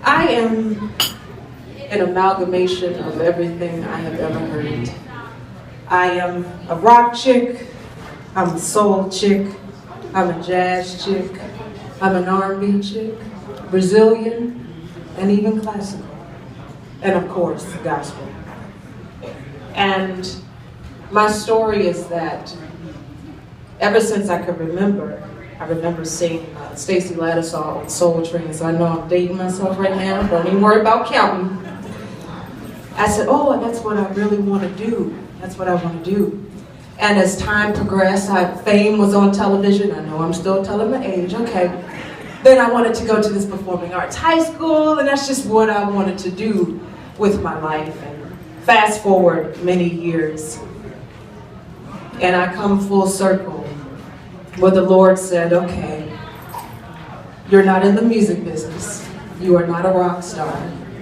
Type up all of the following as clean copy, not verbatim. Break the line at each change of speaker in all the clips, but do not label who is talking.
I am an amalgamation of everything I have ever heard. I am a rock chick, I'm a soul chick, I'm a jazz chick, I'm an R&B chick, Brazilian, and even classical. And of course, gospel. And my story is that ever since I could remember, I remember seeing Stacey Lattisaw on Soul Train, so I know I'm dating myself right now, don't even worry about counting. I said, oh, that's what I really want to do. That's what I want to do. And as time progressed, Fame was on television. I know I'm still telling my age, okay. Then I wanted to go to this performing arts high school, and that's just what I wanted to do with my life. And fast forward many years, and I come full circle where the Lord said, okay, you're not in the music business. You are not a rock star.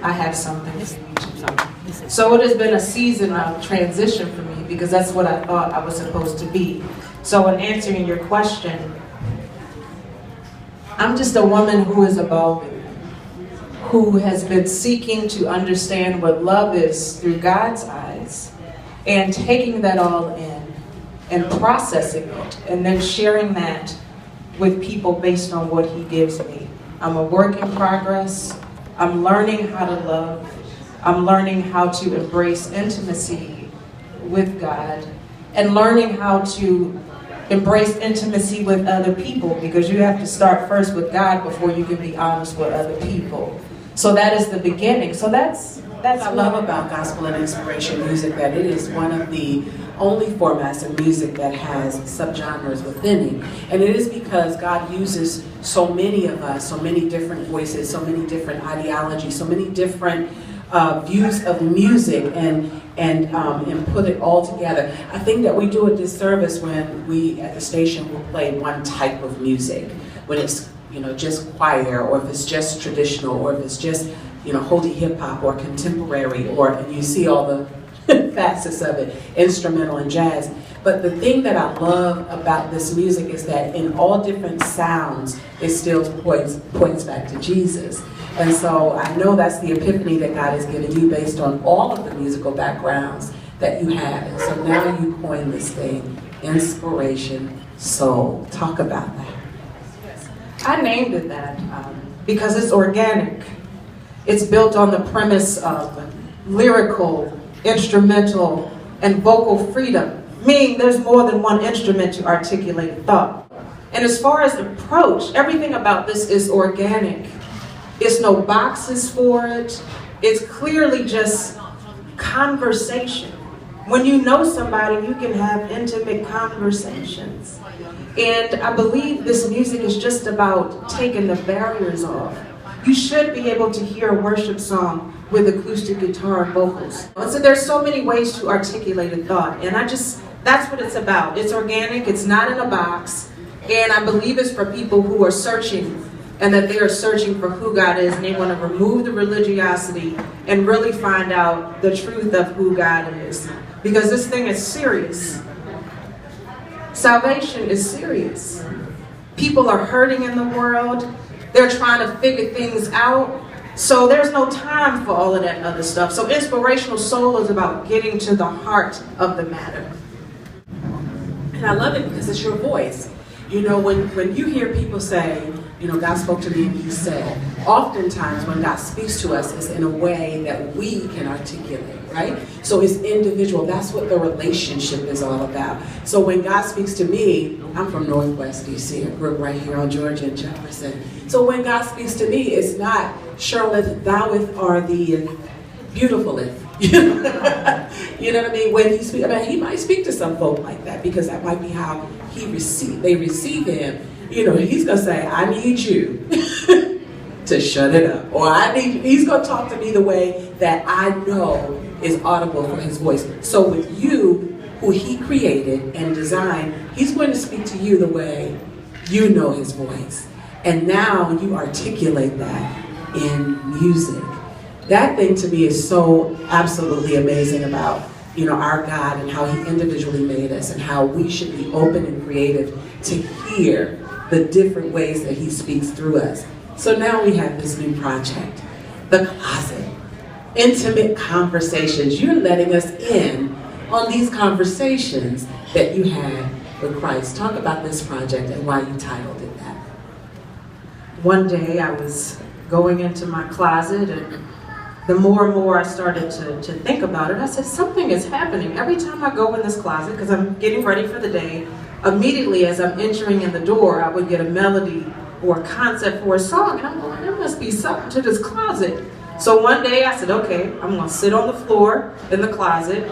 I have something for you to do. So it has been a season of transition for me because that's what I thought I was supposed to be. So in answering your question, I'm just a woman who is evolving, who has been seeking to understand what love is through God's eyes and taking that all in and processing it, and then sharing that with people based on what He gives me. I'm a work in progress. I'm learning how to love. I'm learning how to embrace intimacy with God and learning how to embrace intimacy with other people, because you have to start first with God before you can be honest with other people. So that is the beginning. So that's
what I love about gospel and inspiration music, that it is one of the only formats of music that has subgenres within it. And it is because God uses so many of us, so many different voices, so many different ideologies, so many different views of music and put it all together. I think that we do a disservice when we at the station will play one type of music, when it's just choir, or if it's just traditional, or if it's just holy hip hop or contemporary, and you see all the facets of it, instrumental and jazz. But the thing that I love about this music is that in all different sounds, it still points back to Jesus. And so I know that's the epiphany that God has given you based on all of the musical backgrounds that you have. And so now you coin this thing, Inspiration Soul. Talk about that.
I named it that because it's organic. It's built on the premise of lyrical, instrumental, and vocal freedom, meaning there's more than one instrument to articulate a thought. And as far as approach, everything about this is organic. There's no boxes for it. It's clearly just conversation. When you know somebody, you can have intimate conversations. And I believe this music is just about taking the barriers off. You should be able to hear a worship song with acoustic guitar and vocals. So there's so many ways to articulate a thought, and that's what it's about. It's organic, it's not in a box, and I believe it's for people who are searching, and that they are searching for who God is, and they want to remove the religiosity and really find out the truth of who God is. Because this thing is serious. Salvation is serious. People are hurting in the world. They're trying to figure things out. So there's no time for all of that other stuff. So Inspirational Soul is about getting to the heart of the matter.
And I love it because it's your voice. When you hear people say, God spoke to me and He said, oftentimes when God speaks to us, it's in a way that we can articulate, right? So it's individual. That's what the relationship is all about. So when God speaks to me, I'm from Northwest DC. I grew up right here on Georgia and Jefferson. So when God speaks to me, it's not, Cheryl, thou'th are the beautifuleth. You know what I mean? When He speaks, He might speak to some folk like that, because that might be how they receive Him. He's going to say, I need you to shut it up. Or He's going to talk to me the way that I know is audible for His voice. So with you, who He created and designed, He's going to speak to you the way you know His voice. And now you articulate that in music. That thing to me is so absolutely amazing about, our God and how He individually made us, and how we should be open and creative to hear the different ways that He speaks through us. So now we have this new project. the closet. Intimate conversations. You're letting us in on these conversations that you had with Christ. Talk about this project and why you titled it that.
One day I was going into my closet, and the more and more I started to think about it, I said, something is happening. Every time I go in this closet, because I'm getting ready for the day, immediately as I'm entering in the door, I would get a melody or a concept for a song, and I'm going, there must be something to this closet. So one day I said, okay, I'm going to sit on the floor in the closet.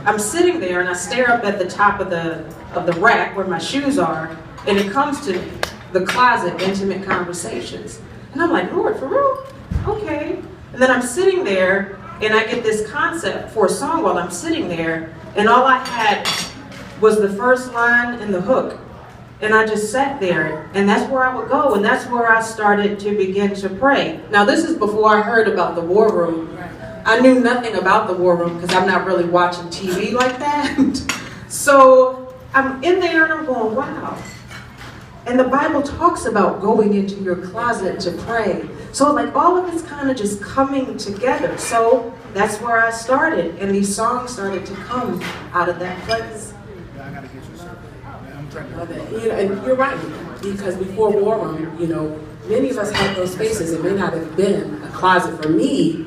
I'm sitting there and I stare up at the top of the rack where my shoes are, and it comes to the closet, intimate conversations. And I'm like, Lord, for real? Okay. And then I'm sitting there and I get this concept for a song while I'm sitting there, and all I had was the first line and the hook. And I just sat there, and that's where I would go, and that's where I started to begin to pray. Now, this is before I heard about the war room. I knew nothing about the war room because I'm not really watching TV like that. So I'm in there and I'm going, wow. And the Bible talks about going into your closet to pray. So like all of it's kind of just coming together. So that's where I started, and these songs started to come out of that place.
Love it. And you're right, because before War Room, many of us had those spaces. It may not have been a closet for me.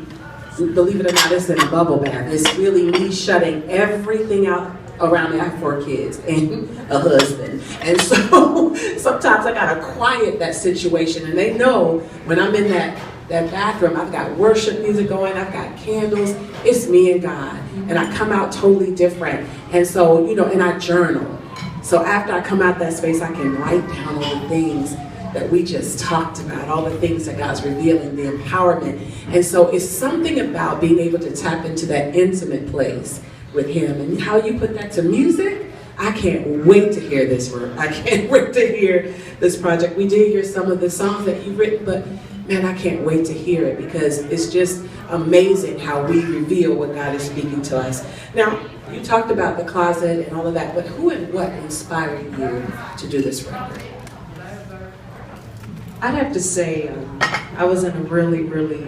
Believe it or not, it's in a bubble bath. It's really me shutting everything out around me. I have 4 kids and a husband. And so sometimes I gotta quiet that situation. And they know when I'm in that bathroom, I've got worship music going, I've got candles, it's me and God. And I come out totally different. And so, and I journal. So after I come out that space, I can write down all the things that we just talked about, all the things that God's revealing, the empowerment. And so it's something about being able to tap into that intimate place with Him. And how you put that to music, I can't wait to hear this work. I can't wait to hear this project. We did hear some of the songs that you've written, but man, I can't wait to hear it, because it's just amazing how we reveal what God is speaking to us. Now, you talked about the closet and all of that, but who and what inspired you to do this record?
I'd have to say I was in a really, really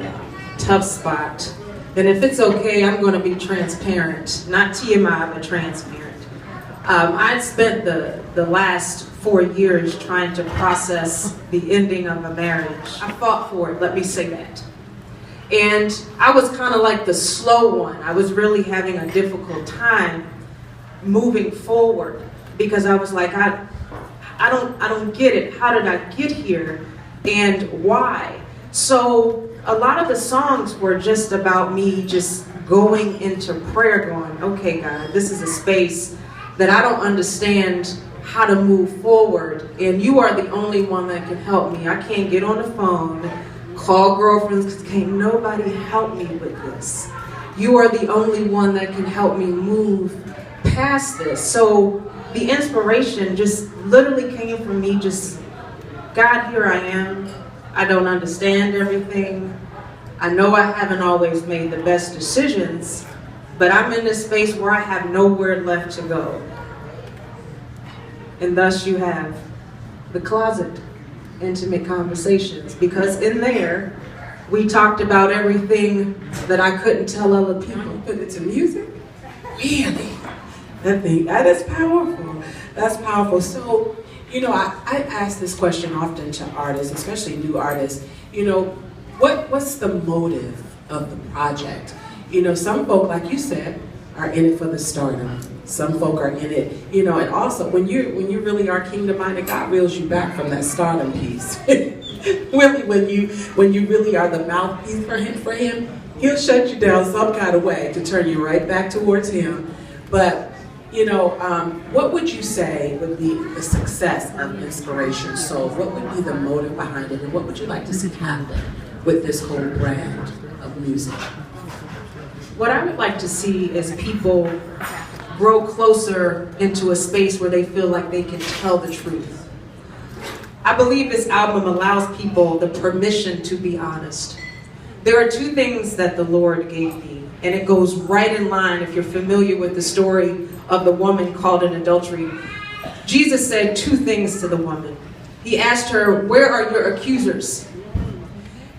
tough spot. And if it's okay, I'm going to be transparent. Not TMI, but transparent. I'd spent the last 4 years trying to process the ending of a marriage. I fought for it, let me say that. And I was kind of like the slow one. I was really having a difficult time moving forward, because I was like, I don't get it. How did I get here, and why? So a lot of the songs were just about me just going into prayer, going, okay, God, this is a space that I don't understand how to move forward, and you are the only one that can help me. I can't get on the phone, call girlfriends, because can't nobody help me with this. You are the only one that can help me move past this. So the inspiration just literally came from me just, God, here I am. I don't understand everything. I know I haven't always made the best decisions, but I'm in this space where I have nowhere left to go. And thus you have the closet, intimate conversations, because in there we talked about everything that I couldn't tell other people.
Put it to music? Really? That is powerful. That's powerful. So, I ask this question often to artists, especially new artists. What's the motive of the project? Some folk, like you said, are in it for the stardom. Some folk are in it, and also when you really are kingdom-minded, God reels you back from that stardom piece. Really, when you really are the mouthpiece for him, He'll shut you down some kind of way to turn you right back towards Him. But what would you say would be the success of Inspiration Soul? What would be the motive behind it, and what would you like to see happen with this whole brand of music?
What I would like to see is people grow closer into a space where they feel like they can tell the truth. I believe this album allows people the permission to be honest. There are 2 things that the Lord gave me, and it goes right in line if you're familiar with the story of the woman caught in adultery. Jesus said 2 things to the woman. He asked her, where are your accusers?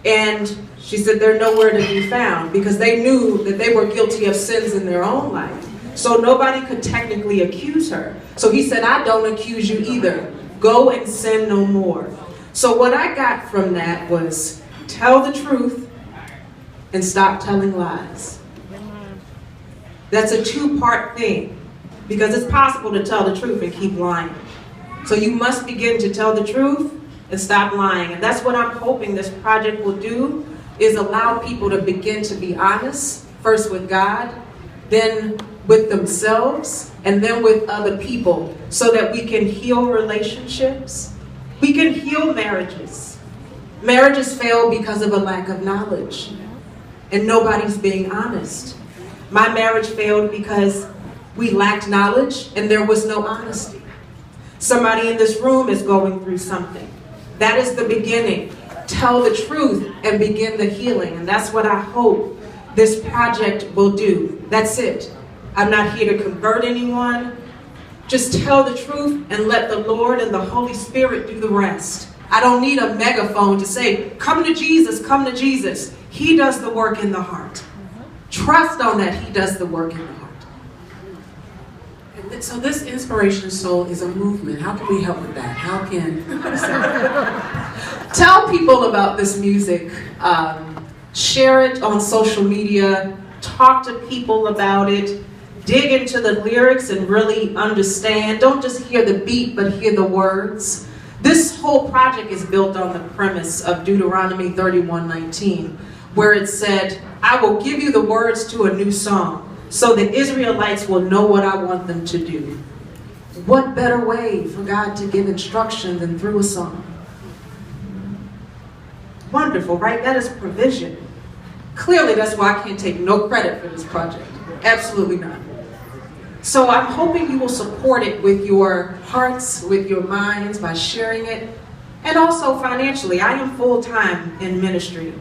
And she said they're nowhere to be found because they knew that they were guilty of sins in their own life. So nobody could technically accuse her. So he said, I don't accuse you either. Go and sin no more. So what I got from that was tell the truth and stop telling lies. That's a two-part thing because it's possible to tell the truth and keep lying. So you must begin to tell the truth and stop lying. And that's what I'm hoping this project will do, is allow people to begin to be honest, first with God, then with themselves, and then with other people, so that we can heal relationships. We can heal marriages. Marriages fail because of a lack of knowledge, and nobody's being honest. My marriage failed because we lacked knowledge and there was no honesty. Somebody in this room is going through something. That is the beginning. Tell the truth and begin the healing. And that's what I hope this project will do. That's it. I'm not here to convert anyone. Just tell the truth and let the Lord and the Holy Spirit do the rest. I don't need a megaphone to say, come to Jesus, come to Jesus. He does the work in the heart. Trust on that He does the work in the heart.
So this Inspirational Soul is a movement. How can we help with that? How can...
Tell people about this music. Share it on social media. Talk to people about it. Dig into the lyrics and really understand. Don't just hear the beat, but hear the words. This whole project is built on the premise of Deuteronomy 31:19, where it said, I will give you the words to a new song, so the Israelites will know what I want them to do. What better way for God to give instruction than through a song? Wonderful, right? That is provision. Clearly, that's why I can't take no credit for this project. Absolutely not. So I'm hoping you will support it with your hearts, with your minds, by sharing it, and also financially. I am full-time in ministry.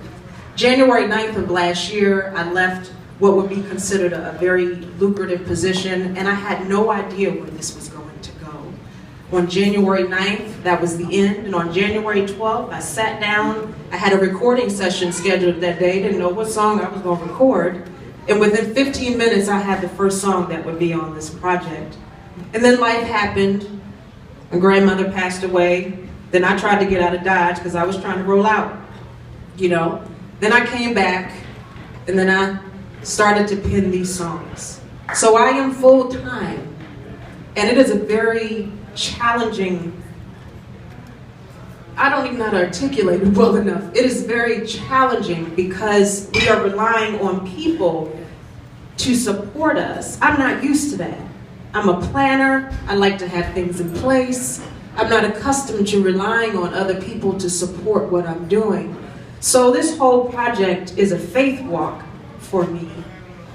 January 9th of last year, I left what would be considered a very lucrative position, and I had no idea where this was going to go. On January 9th, that was the end, and on January 12th, I sat down. I had a recording session scheduled that day, didn't know what song I was going to record, and within 15 minutes, I had the first song that would be on this project. And then life happened. My grandmother passed away. Then I tried to get out of Dodge because I was trying to roll out, you know. Then I came back, and then I started to pen these songs. So I am full-time, and it is a very challenging, I don't even know how to articulate it well enough. It is very challenging because we are relying on people to support us. I'm not used to that. I'm a planner. I like to have things in place. I'm not accustomed to relying on other people to support what I'm doing. So this whole project is a faith walk for me.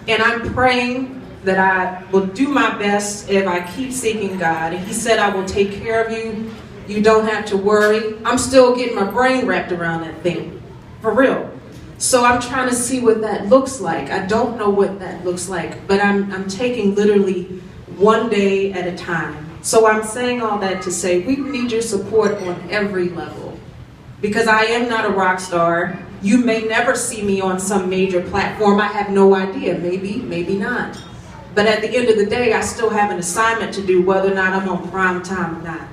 And I'm praying that I will do my best if I keep seeking God. And He said, I will take care of you. You don't have to worry. I'm still getting my brain wrapped around that thing. For real. So I'm trying to see what that looks like. I don't know what that looks like. But I'm taking literally one day at a time. So I'm saying all that to say we need your support on every level. Because I am not a rock star. You may never see me on some major platform. I have no idea. Maybe, maybe not. But at the end of the day, I still have an assignment to do whether or not I'm on prime time or not.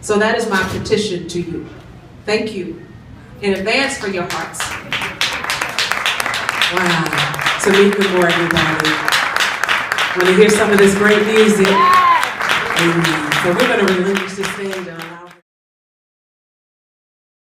So that is my petition to you. Thank you in advance for your hearts.
Wow. Temika, more everybody. Want to hear some of this great music? Amen. So we're going to relinquish this thing to allow